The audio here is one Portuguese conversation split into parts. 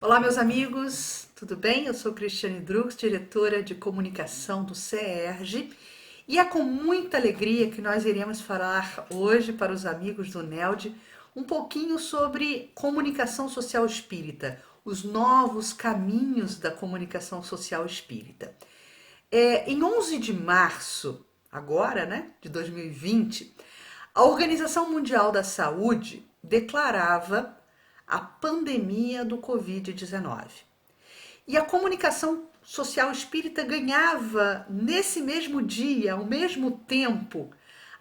Olá, meus amigos, tudo bem? Eu sou Cristiane Drux, diretora de comunicação do CERJ, e é com muita alegria que nós iremos falar hoje para os amigos do NELD um pouquinho sobre comunicação social espírita, os novos caminhos da comunicação social espírita. Em 11 de março, agora, né, de 2020, a Organização Mundial da Saúde declarava a pandemia do Covid-19. E a comunicação social espírita ganhava, nesse mesmo dia, ao mesmo tempo,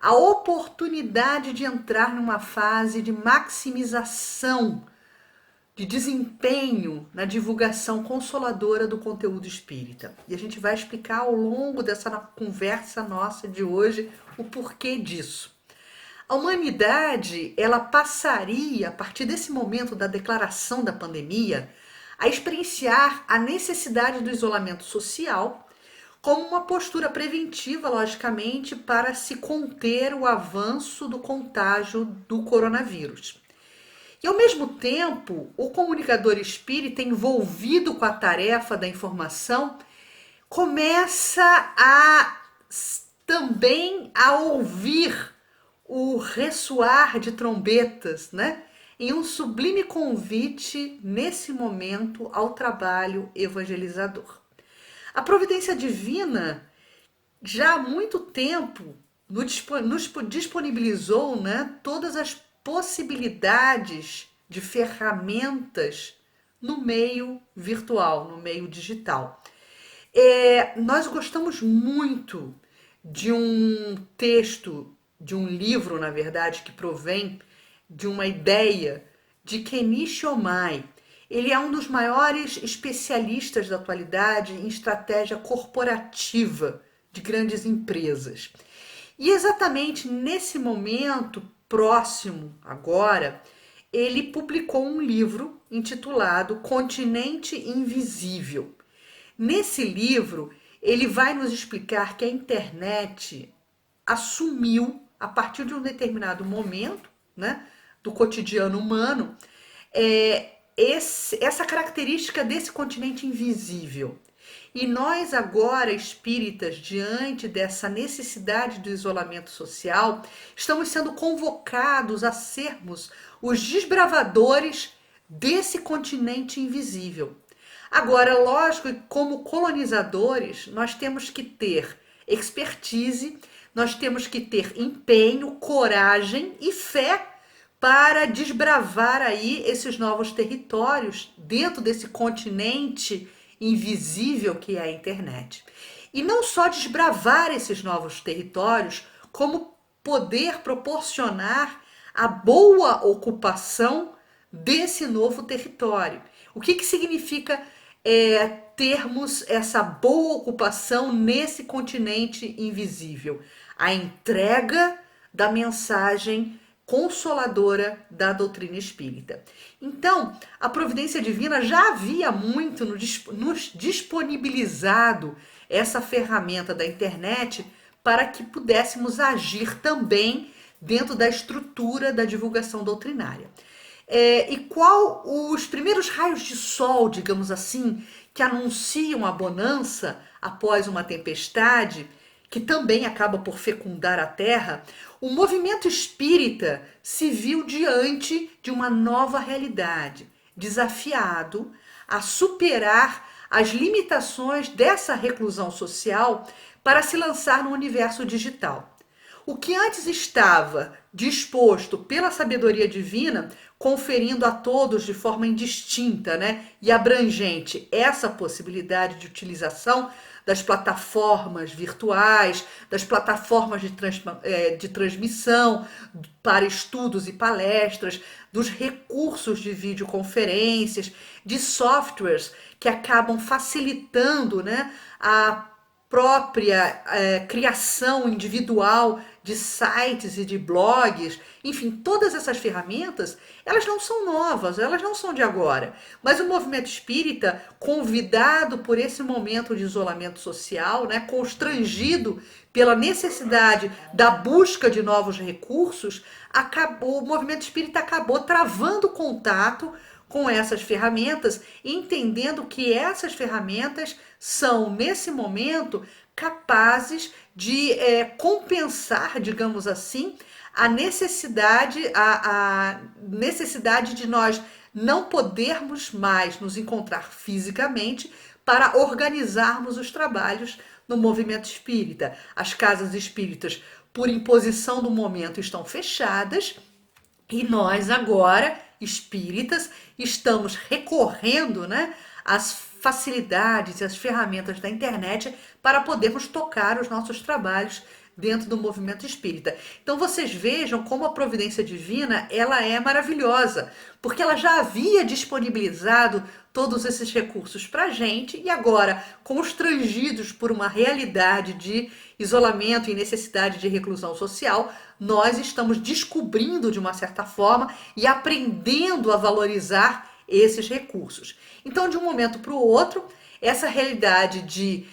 a oportunidade de entrar numa fase de maximização, de desempenho na divulgação consoladora do conteúdo espírita. E a gente vai explicar ao longo dessa conversa nossa de hoje o porquê disso. A humanidade, ela passaria, a partir desse momento da declaração da pandemia, a experienciar a necessidade do isolamento social como uma postura preventiva, logicamente, para se conter o avanço do contágio do coronavírus. E, ao mesmo tempo, o comunicador espírita envolvido com a tarefa da informação começa também a ouvir o ressoar de trombetas, né? Em um sublime convite, nesse momento, ao trabalho evangelizador. A providência divina, já há muito tempo, nos disponibilizou, né, todas as possibilidades de ferramentas no meio virtual, no meio digital. Nós gostamos muito de um texto, de um livro, na verdade, que provém de uma ideia de Kenichi Omai. Ele é um dos maiores especialistas da atualidade em estratégia corporativa de grandes empresas. E exatamente nesse momento próximo, agora, ele publicou um livro intitulado Continente Invisível. Nesse livro, ele vai nos explicar que a internet assumiu, a partir de um determinado momento, né, do cotidiano humano, essa característica desse continente invisível. E nós agora, espíritas, diante dessa necessidade do isolamento social, estamos sendo convocados a sermos os desbravadores desse continente invisível. Agora, lógico que como colonizadores, nós temos que ter expertise, nós temos que ter empenho, coragem e fé para desbravar aí esses novos territórios dentro desse continente invisível que é a internet. E não só desbravar esses novos territórios, como poder proporcionar a boa ocupação desse novo território. O que significa termos essa boa ocupação nesse continente invisível? A entrega da mensagem consoladora da doutrina espírita. Então, a providência divina já havia muito nos disponibilizado essa ferramenta da internet para que pudéssemos agir também dentro da estrutura da divulgação doutrinária. E qual os primeiros raios de sol, digamos assim, que anunciam a bonança após uma tempestade, que também acaba por fecundar a terra, o movimento espírita se viu diante de uma nova realidade, desafiado a superar as limitações dessa reclusão social para se lançar no universo digital. O que antes estava disposto pela sabedoria divina, conferindo a todos de forma indistinta, né, e abrangente essa possibilidade de utilização das plataformas virtuais, das plataformas de transmissão para estudos e palestras, dos recursos de videoconferências, de softwares que acabam facilitando, né, a própria criação individual de sites e de blogs, enfim, todas essas ferramentas, elas não são novas, elas não são de agora. Mas o movimento espírita, convidado por esse momento de isolamento social, né, constrangido pela necessidade da busca de novos recursos, o movimento espírita acabou travando contato com essas ferramentas, entendendo que essas ferramentas são, nesse momento, capazes de compensar, digamos assim, a necessidade de nós não podermos mais nos encontrar fisicamente para organizarmos os trabalhos no movimento espírita. As casas espíritas, por imposição do momento, estão fechadas e nós agora, espíritas, estamos recorrendo, né, às facilidades e às ferramentas da internet para podermos tocar os nossos trabalhos dentro do movimento espírita. Então vocês vejam como a providência divina, ela é maravilhosa, porque ela já havia disponibilizado todos esses recursos para a gente e agora, constrangidos por uma realidade de isolamento e necessidade de reclusão social, nós estamos descobrindo de uma certa forma e aprendendo a valorizar esses recursos. Então, de um momento para o outro, essa realidade de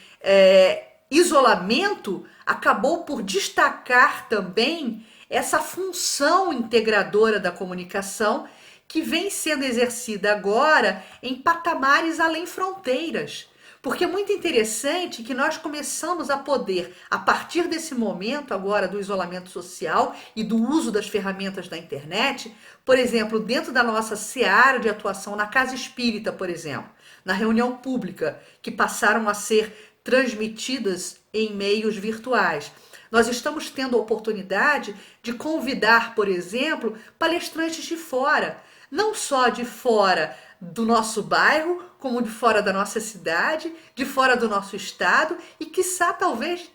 isolamento acabou por destacar também essa função integradora da comunicação que vem sendo exercida agora em patamares além fronteiras. Porque é muito interessante que nós começamos a poder, a partir desse momento agora do isolamento social e do uso das ferramentas da internet, por exemplo, dentro da nossa seara de atuação na casa espírita, por exemplo, na reunião pública, que passaram a ser transmitidas em meios virtuais. Nós estamos tendo a oportunidade de convidar, por exemplo, palestrantes de fora, não só de fora do nosso bairro, como de fora da nossa cidade, de fora do nosso estado e, quiçá, talvez,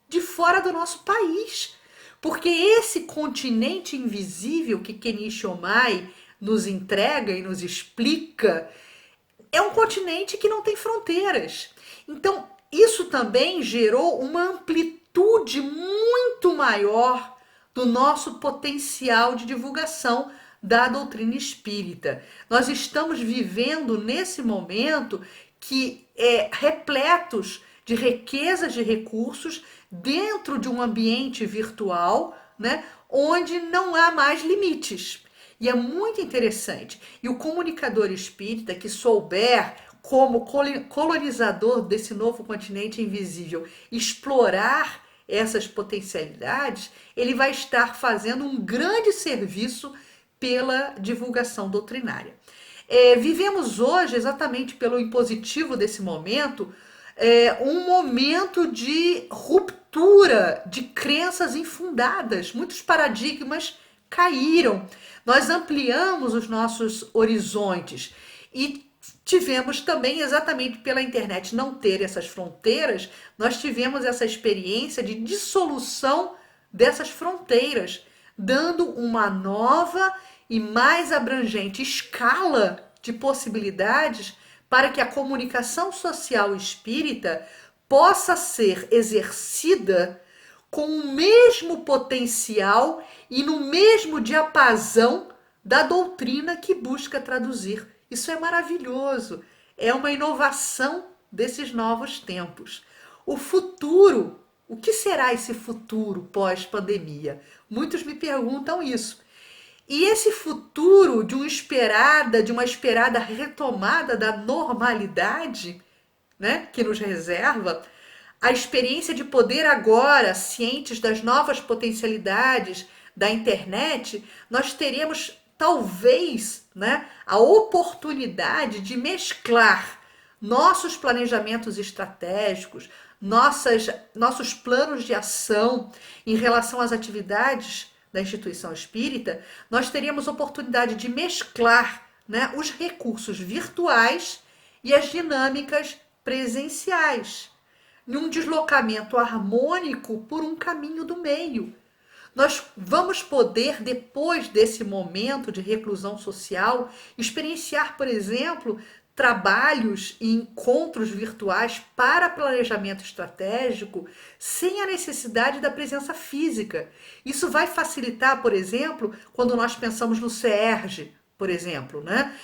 de fora do nosso país. Porque esse continente invisível que Kenichi Ohma'i nos entrega e nos explica é um continente que não tem fronteiras. Então, isso também gerou uma amplitude muito maior do nosso potencial de divulgação da doutrina espírita. Nós estamos vivendo nesse momento que repletos de riquezas de recursos dentro de um ambiente virtual, né, onde não há mais limites. E é muito interessante. E o comunicador espírita que souber, como colonizador desse novo continente invisível, explorar essas potencialidades, ele vai estar fazendo um grande serviço pela divulgação doutrinária. Vivemos hoje, exatamente pelo impositivo desse momento, um momento de ruptura de crenças infundadas. Muitos paradigmas caíram. Nós ampliamos os nossos horizontes e tivemos também, exatamente pela internet não ter essas fronteiras, nós tivemos essa experiência de dissolução dessas fronteiras, dando uma nova e mais abrangente escala de possibilidades para que a comunicação social espírita possa ser exercida com o mesmo potencial e no mesmo diapasão da doutrina que busca traduzir. Isso é maravilhoso, é uma inovação desses novos tempos. O futuro, o que será esse futuro pós-pandemia? Muitos me perguntam isso. E esse futuro de uma esperada retomada da normalidade, né, que nos reserva, a experiência de poder agora, cientes das novas potencialidades da internet, nós teremos talvez, né, a oportunidade de mesclar nossos planejamentos estratégicos, nossos planos de ação em relação às atividades da instituição espírita, nós teríamos oportunidade de mesclar, né, os recursos virtuais e as dinâmicas presenciais, num deslocamento harmônico por um caminho do meio. Nós vamos poder, depois desse momento de reclusão social, experienciar, por exemplo, trabalhos e encontros virtuais para planejamento estratégico sem a necessidade da presença física. Isso vai facilitar, por exemplo, quando nós pensamos no CERJ, por exemplo, né?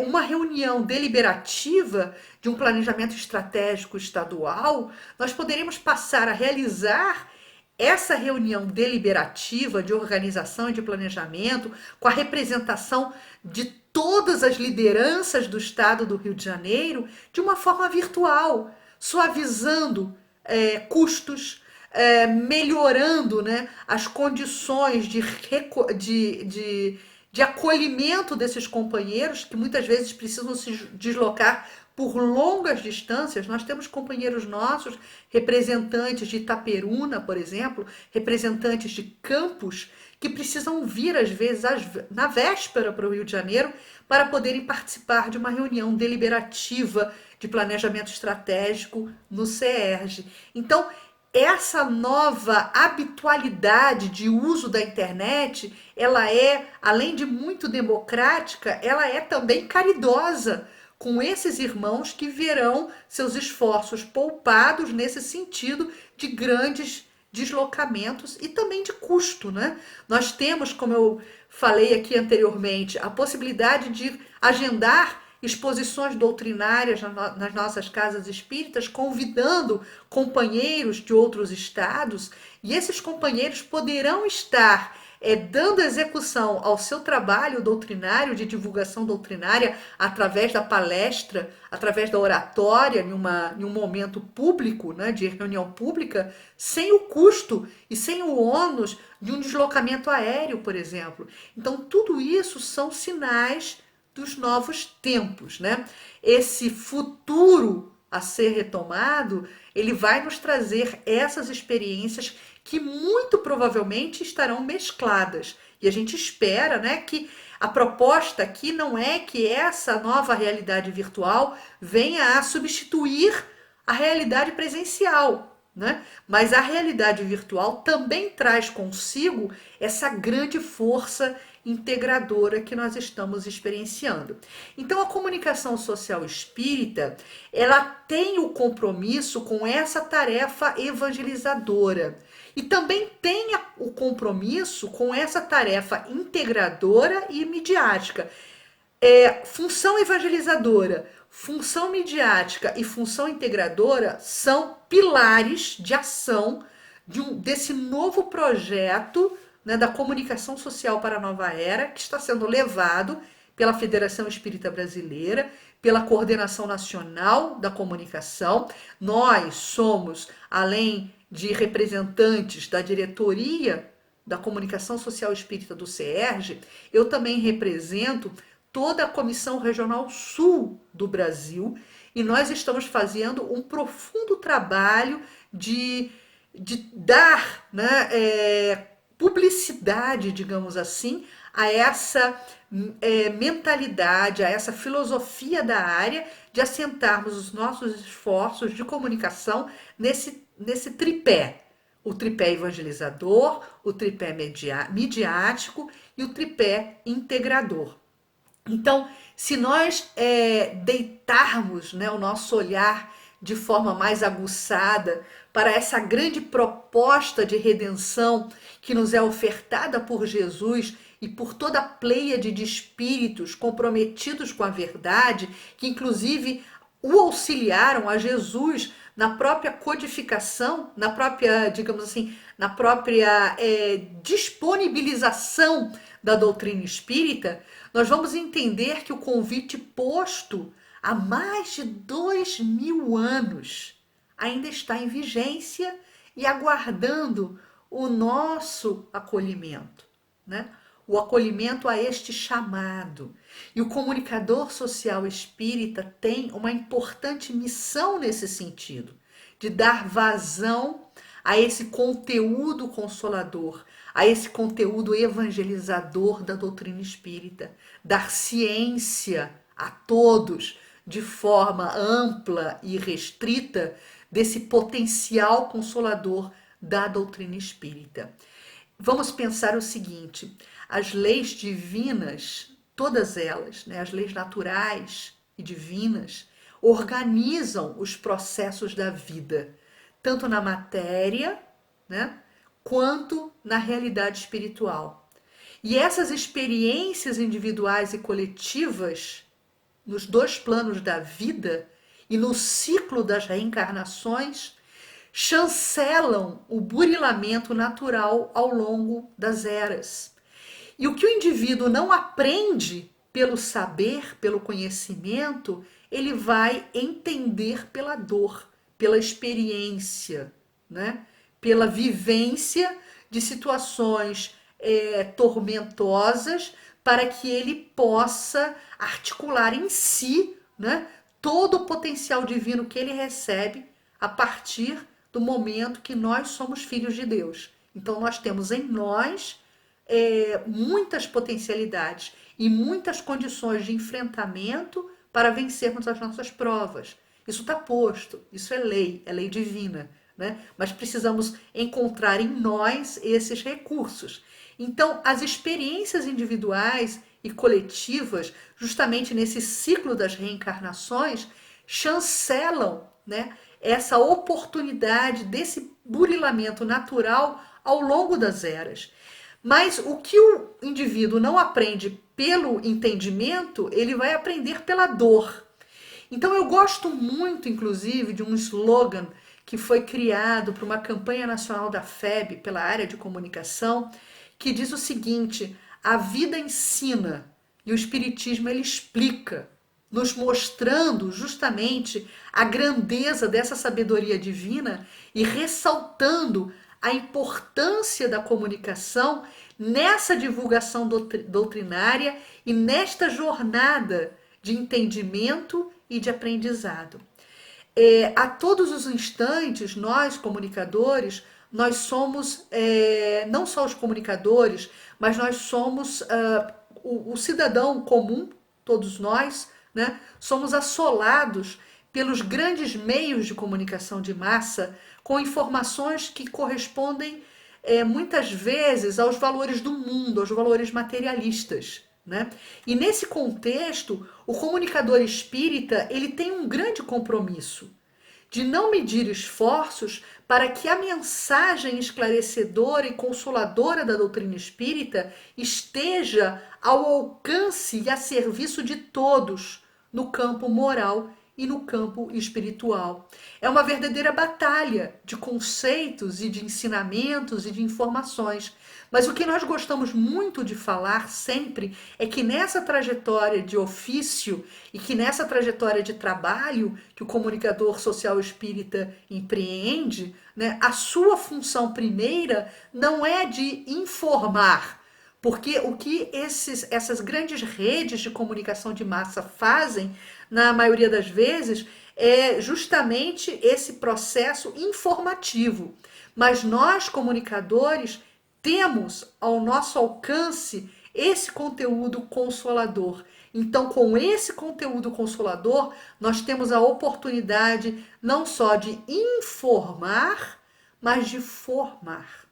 Uma reunião deliberativa de um planejamento estratégico estadual, nós poderemos passar a realizar essa reunião deliberativa de organização e de planejamento, com a representação de todas as lideranças do estado do Rio de Janeiro, de uma forma virtual, suavizando custos, melhorando, né, as condições de acolhimento desses companheiros que muitas vezes precisam se deslocar por longas distâncias. Nós temos companheiros nossos, representantes de Itaperuna, por exemplo, representantes de Campos, que precisam vir, às vezes, na véspera para o Rio de Janeiro, para poderem participar de uma reunião deliberativa de planejamento estratégico no CERJ. Então, essa nova habitualidade de uso da internet, ela é, além de muito democrática, ela é também caridosa com esses irmãos que verão seus esforços poupados nesse sentido de grandes deslocamentos e também de custo, né? Nós temos, como eu falei aqui anteriormente, a possibilidade de agendar exposições doutrinárias nas nossas casas espíritas, convidando companheiros de outros estados, e esses companheiros poderão estar dando execução ao seu trabalho doutrinário, de divulgação doutrinária, através da palestra, através da oratória, em um momento público, né, de reunião pública, sem o custo e sem o ônus de um deslocamento aéreo, por exemplo. Então, tudo isso são sinais dos novos tempos, né? Esse futuro a ser retomado, ele vai nos trazer essas experiências que muito provavelmente estarão mescladas. E a gente espera, né, que a proposta aqui não é que essa nova realidade virtual venha a substituir a realidade presencial, né? Mas a realidade virtual também traz consigo essa grande força integradora que nós estamos experienciando. Então, a comunicação social espírita, ela tem o compromisso com essa tarefa evangelizadora e também tem o compromisso com essa tarefa integradora e midiática. Função evangelizadora, função midiática e função integradora são pilares de ação desse novo projeto, né, da comunicação social para a nova era, que está sendo levado pela Federação Espírita Brasileira, pela Coordenação Nacional da Comunicação. Nós somos, além de representantes da diretoria da Comunicação Social Espírita do CERJ, eu também represento toda a Comissão Regional Sul do Brasil, e nós estamos fazendo um profundo trabalho de dar, né, publicidade, digamos assim, a essa mentalidade, a essa filosofia da área, de assentarmos os nossos esforços de comunicação nesse tripé. O tripé evangelizador, o tripé midiático e o tripé integrador. Então, se nós deitarmos, né, o nosso olhar de forma mais aguçada para essa grande proposta de redenção que nos é ofertada por Jesus e por toda a pleiade de espíritos comprometidos com a verdade, que inclusive o auxiliaram a Jesus na própria codificação, na própria, digamos assim, na própria disponibilização da doutrina espírita, nós vamos entender que o convite posto há mais de 2000 anos ainda está em vigência e aguardando o nosso acolhimento, né? O acolhimento a este chamado. E o comunicador social espírita tem uma importante missão nesse sentido, de dar vazão a esse conteúdo consolador, a esse conteúdo evangelizador da doutrina espírita, dar ciência a todos de forma ampla e restrita desse potencial consolador da doutrina espírita. Vamos pensar o seguinte: as leis divinas, todas elas, né, as leis naturais e divinas, organizam os processos da vida, tanto na matéria, né, quanto na realidade espiritual. E essas experiências individuais e coletivas, nos dois planos da vida e no ciclo das reencarnações, chancelam o burilamento natural ao longo das eras. E o que o indivíduo não aprende pelo saber, pelo conhecimento, ele vai entender pela dor, pela experiência, né? Pela vivência de situações tormentosas, para que ele possa articular em si, né, todo o potencial divino que ele recebe a partir do momento que nós somos filhos de Deus. Então nós temos em nós muitas potencialidades e muitas condições de enfrentamento para vencermos as nossas provas. Isso está posto, isso é lei divina, né? Mas precisamos encontrar em nós esses recursos. Então, as experiências individuais e coletivas, justamente nesse ciclo das reencarnações, chancelam, né, essa oportunidade desse burilamento natural ao longo das eras. Mas o que o indivíduo não aprende pelo entendimento, ele vai aprender pela dor. Então eu gosto muito, inclusive, de um slogan que foi criado para uma campanha nacional da FEB, pela área de comunicação, que diz o seguinte: a vida ensina e o Espiritismo ele explica, nos mostrando justamente a grandeza dessa sabedoria divina e ressaltando a importância da comunicação nessa divulgação doutrinária e nesta jornada de entendimento e de aprendizado. A todos os instantes, nós comunicadores, nós somos não só os comunicadores, mas nós somos o cidadão comum, todos nós, né? Somos assolados pelos grandes meios de comunicação de massa com informações que correspondem muitas vezes aos valores do mundo, aos valores materialistas, né? E nesse contexto, o comunicador espírita ele tem um grande compromisso de não medir esforços para que a mensagem esclarecedora e consoladora da doutrina espírita esteja ao alcance e a serviço de todos no campo moral e no campo espiritual. É uma verdadeira batalha de conceitos e de ensinamentos e de informações. Mas o que nós gostamos muito de falar sempre é que nessa trajetória de ofício e que nessa trajetória de trabalho que o comunicador social espírita empreende, né, a sua função primeira não é de informar, porque o que essas grandes redes de comunicação de massa fazem, na maioria das vezes, é justamente esse processo informativo. Mas nós, comunicadores, temos ao nosso alcance esse conteúdo consolador. Então, com esse conteúdo consolador, nós temos a oportunidade não só de informar, mas de formar.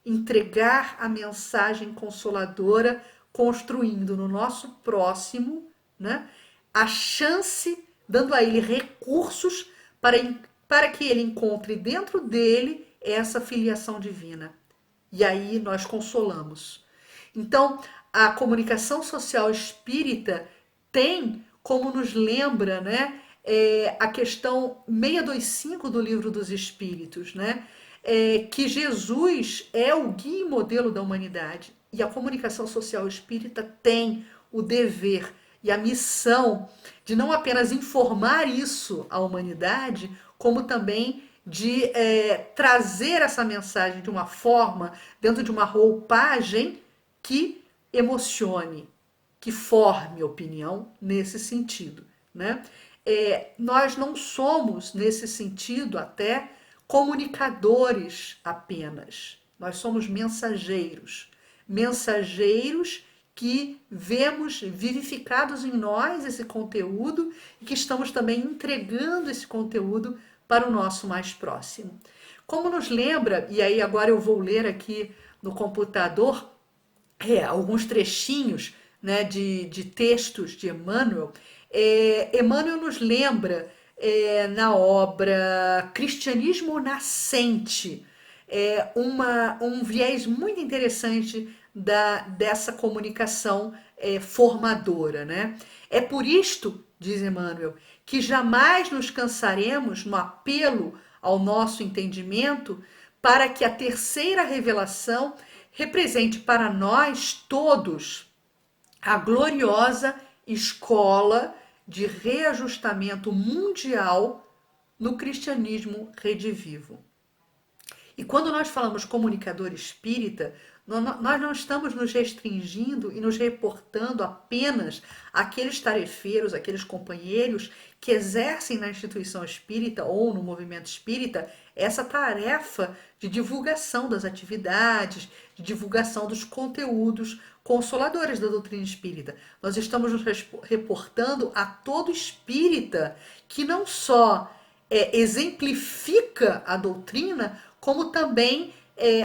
Entregar a mensagem consoladora, construindo no nosso próximo, né, a chance, dando a ele recursos para que ele encontre dentro dele essa filiação divina. E aí nós consolamos. Então, a comunicação social espírita tem, como nos lembra, né, a questão 625 do Livro dos Espíritos, né, que Jesus é o guia e modelo da humanidade. E a comunicação social espírita tem o dever e a missão de não apenas informar isso à humanidade, como também de trazer essa mensagem de uma forma, dentro de uma roupagem que emocione, que forme opinião nesse sentido, né? Nós não somos, nesse sentido, até comunicadores apenas. Nós somos mensageiros. Mensageiros que vemos vivificados em nós esse conteúdo e que estamos também entregando esse conteúdo para o nosso mais próximo. Como nos lembra, e aí agora eu vou ler aqui no computador alguns trechinhos, né, de textos de Emmanuel. Emmanuel nos lembra na obra Cristianismo Nascente um viés muito interessante dessa comunicação formadora, né? É por isto, diz Emmanuel, que jamais nos cansaremos no apelo ao nosso entendimento, para que a terceira revelação represente para nós todos a gloriosa escola de reajustamento mundial no cristianismo redivivo. E quando nós falamos comunicador espírita, nós não estamos nos restringindo e nos reportando apenas àqueles tarefeiros, aqueles companheiros que exercem na instituição espírita ou no movimento espírita essa tarefa de divulgação das atividades, de divulgação dos conteúdos consoladores da doutrina espírita. Nós estamos nos reportando a todo espírita que não só exemplifica a doutrina, como também,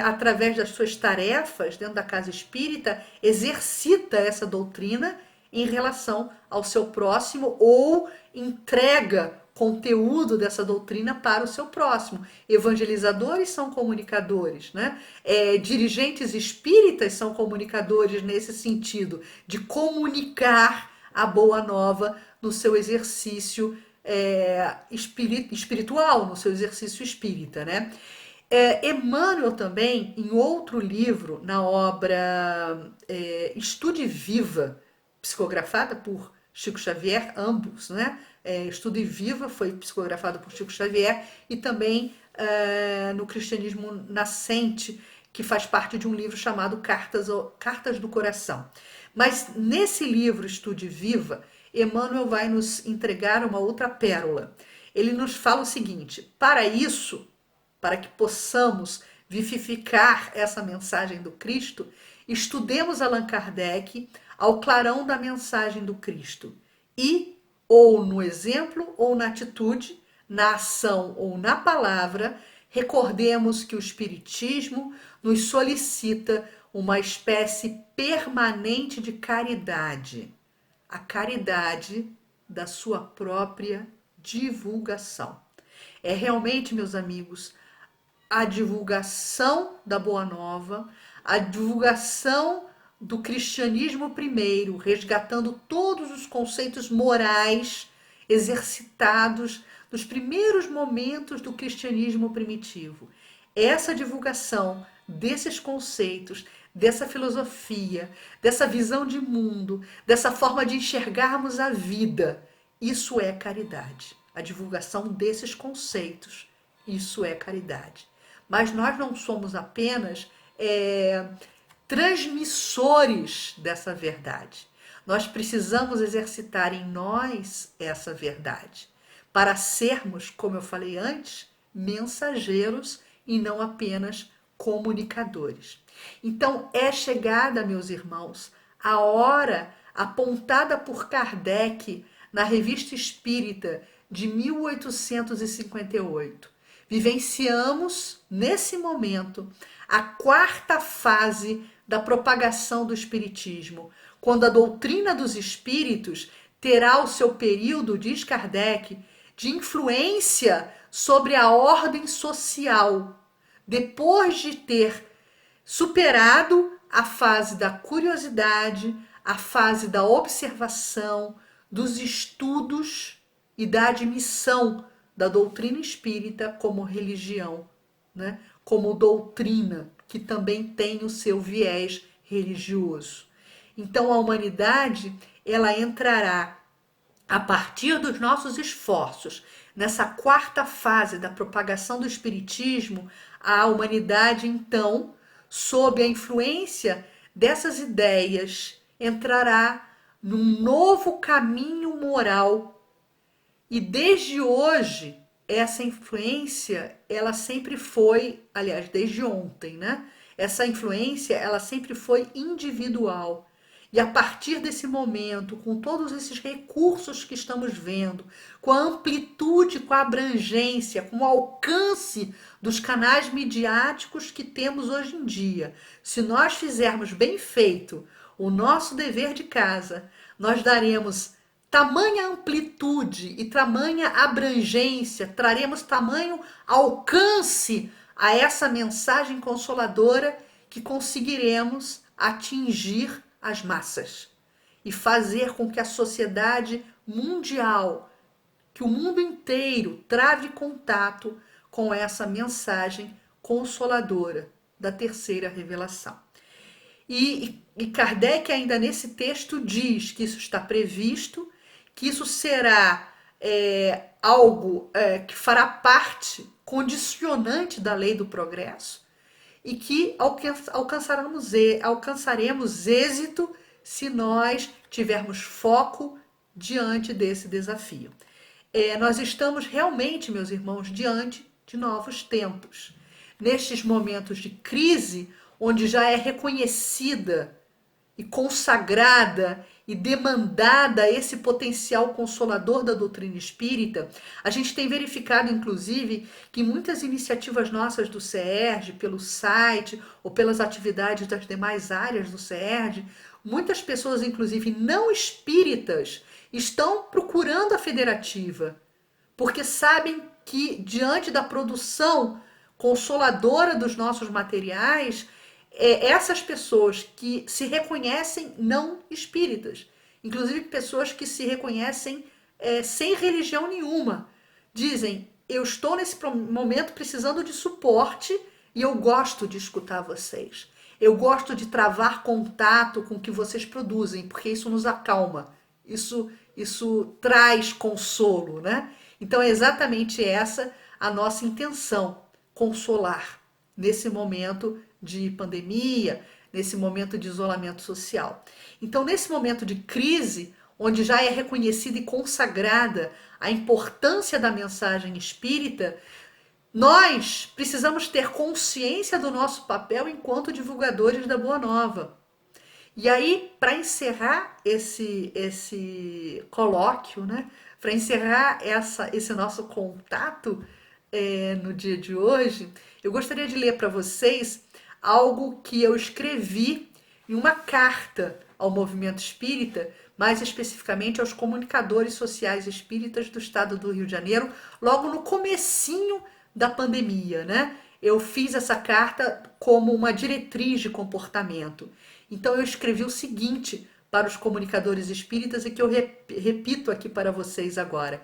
através das suas tarefas dentro da casa espírita, exercita essa doutrina em relação ao seu próximo ou entrega conteúdo dessa doutrina para o seu próximo. Evangelizadores são comunicadores, né? Dirigentes espíritas são comunicadores nesse sentido, de comunicar a boa nova no seu exercício espiritual, no seu exercício espírita, né? Emmanuel também, em outro livro, na obra Estude Viva, psicografada por Chico Xavier, ambos, né? Estude Viva foi psicografado por Chico Xavier e também no Cristianismo Nascente, que faz parte de um livro chamado Cartas do Coração. Mas nesse livro, Estude Viva, Emmanuel vai nos entregar uma outra pérola. Ele nos fala o seguinte: para isso, para que possamos vivificar essa mensagem do Cristo, estudemos Allan Kardec ao clarão da mensagem do Cristo e, ou no exemplo ou na atitude, na ação ou na palavra, recordemos que o Espiritismo nos solicita uma espécie permanente de caridade, a caridade da sua própria divulgação. É realmente, meus amigos, a divulgação da Boa Nova, a divulgação do cristianismo primeiro, resgatando todos os conceitos morais exercitados nos primeiros momentos do cristianismo primitivo. Essa divulgação desses conceitos, dessa filosofia, dessa visão de mundo, dessa forma de enxergarmos a vida, isso é caridade. A divulgação desses conceitos, isso é caridade. Mas nós não somos apenas transmissores dessa verdade. Nós precisamos exercitar em nós essa verdade, para sermos, como eu falei antes, mensageiros e não apenas comunicadores. Então é chegada, meus irmãos, a hora apontada por Kardec na Revista Espírita de 1858. Vivenciamos, nesse momento, a quarta fase da propagação do Espiritismo, quando a doutrina dos Espíritos terá o seu período, diz Kardec, de influência sobre a ordem social, depois de ter superado a fase da curiosidade, a fase da observação, dos estudos e da admissão da doutrina espírita como religião, né? Como doutrina, que também tem o seu viés religioso. Então a humanidade, ela entrará, a partir dos nossos esforços, nessa quarta fase da propagação do Espiritismo, a humanidade, então, sob a influência dessas ideias, entrará num novo caminho moral. E desde hoje, essa influência, ela sempre foi, aliás, desde ontem, né? Essa influência, ela sempre foi individual. E a partir desse momento, com todos esses recursos que estamos vendo, com a amplitude, com a abrangência, com o alcance dos canais midiáticos que temos hoje em dia, se nós fizermos bem feito o nosso dever de casa, nós daremos tamanha amplitude e tamanha abrangência, traremos tamanho alcance a essa mensagem consoladora que conseguiremos atingir as massas e fazer com que a sociedade mundial, que o mundo inteiro trave contato com essa mensagem consoladora da terceira revelação. E Kardec ainda nesse texto diz que isso está previsto, que isso será algo que fará parte condicionante da lei do progresso e que alcançaremos êxito se nós tivermos foco diante desse desafio. Nós estamos realmente, meus irmãos, diante de novos tempos. Nestes momentos de crise, onde já é reconhecida e consagrada e demandada esse potencial consolador da doutrina espírita, a gente tem verificado, inclusive, que muitas iniciativas nossas do CERJ, pelo site ou pelas atividades das demais áreas do CERJ, muitas pessoas, inclusive não espíritas, estão procurando a federativa, porque sabem que, diante da produção consoladora dos nossos materiais, essas pessoas que se reconhecem não espíritas, inclusive pessoas que se reconhecem sem religião nenhuma, dizem: eu estou nesse momento precisando de suporte e eu gosto de escutar vocês. Eu gosto de travar contato com o que vocês produzem, porque isso nos acalma, isso traz consolo, né? Então é exatamente essa a nossa intenção, consolar nesse momento de pandemia, nesse momento de isolamento social. Então, nesse momento de crise, onde já é reconhecida e consagrada a importância da mensagem espírita, nós precisamos ter consciência do nosso papel enquanto divulgadores da Boa Nova. E aí, para encerrar esse colóquio, né? Para encerrar esse nosso contato no dia de hoje, eu gostaria de ler para vocês algo que eu escrevi em uma carta ao movimento espírita, mais especificamente aos comunicadores sociais espíritas do estado do Rio de Janeiro, logo no comecinho da pandemia, né? Eu fiz essa carta como uma diretriz de comportamento. Então eu escrevi o seguinte para os comunicadores espíritas e que eu repito aqui para vocês agora: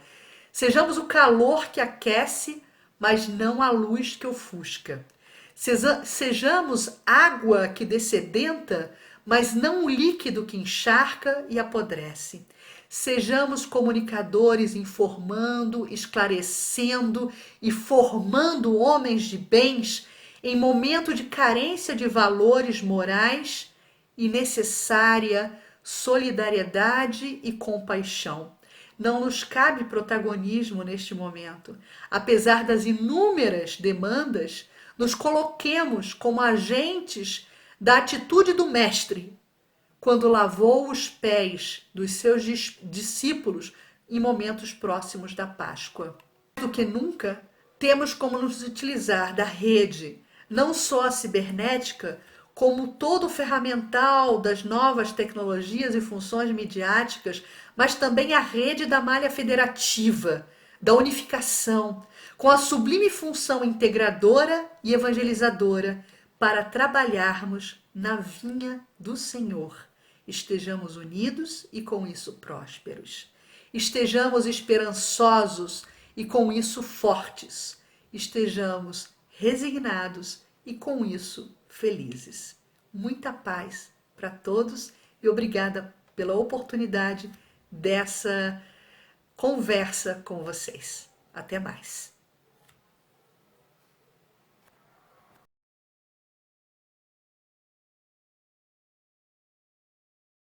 sejamos o calor que aquece, mas não a luz que ofusca. Sejamos água que dessedenta, mas não o líquido que encharca e apodrece. Sejamos comunicadores informando, esclarecendo e formando homens de bens em momento de carência de valores morais e necessária solidariedade e compaixão. Não nos cabe protagonismo neste momento. Apesar das inúmeras demandas, nos coloquemos como agentes da atitude do Mestre, quando lavou os pés dos seus discípulos em momentos próximos da Páscoa. Mais do que nunca, temos como nos utilizar da rede, não só a cibernética, como todo o ferramental das novas tecnologias e funções midiáticas, mas também a rede da malha federativa, da unificação, com a sublime função integradora e evangelizadora para trabalharmos na vinha do Senhor. Estejamos unidos e com isso prósperos. Estejamos esperançosos e com isso fortes. Estejamos resignados e com isso felizes. Muita paz para todos e obrigada pela oportunidade dessa conversa com vocês. Até mais.